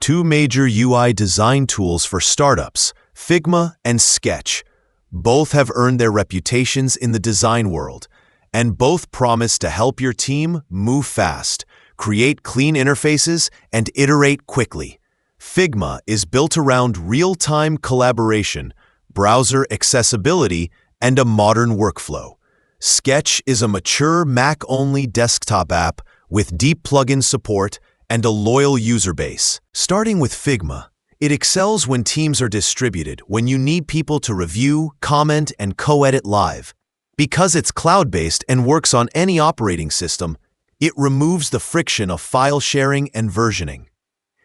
Two major UI design tools for startups, Figma and Sketch. Both have earned their reputations in the design world, and both promise to help your team move fast, create clean interfaces, and iterate quickly. Figma is built around real-time collaboration, browser accessibility, and a modern workflow. Sketch is a mature Mac-only desktop app with deep plugin support and a loyal user base. Starting with Figma, it excels when teams are distributed, when you need people to review, comment, and co-edit live. Because it's cloud-based and works on any operating system, it removes the friction of file sharing and versioning.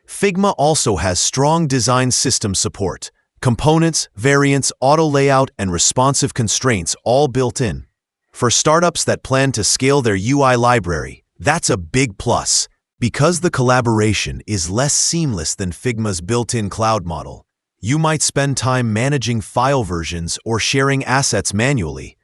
Figma also has strong design system support, components, variants, auto layout, and responsive constraints all built in. For startups that plan to scale their UI library, that's a big plus. Because the collaboration is less seamless than Figma's built-in cloud model, you might spend time managing file versions or sharing assets manually.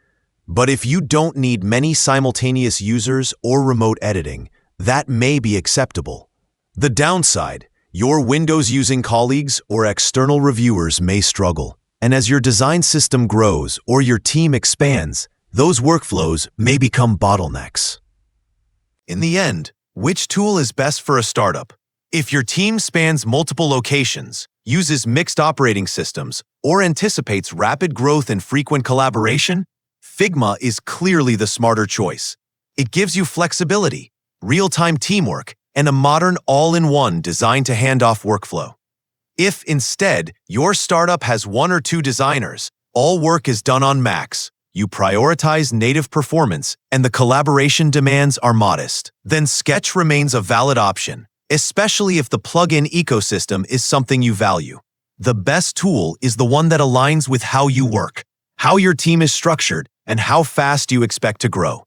But if you don't need many simultaneous users or remote editing, that may be acceptable. The downside, your Windows-using colleagues or external reviewers may struggle, and as your design system grows or your team expands, those workflows may become bottlenecks. In the end, which tool is best for a startup? If your team spans multiple locations, uses mixed operating systems, or anticipates rapid growth and frequent collaboration, Figma is clearly the smarter choice. It gives you flexibility, real-time teamwork, and a modern all-in-one design-to-hand-off workflow. If, instead, your startup has one or two designers, all work is done on Macs, you prioritize native performance, and the collaboration demands are modest, then Sketch remains a valid option, especially if the plugin ecosystem is something you value. The best tool is the one that aligns with how you work, how your team is structured, and how fast you expect to grow.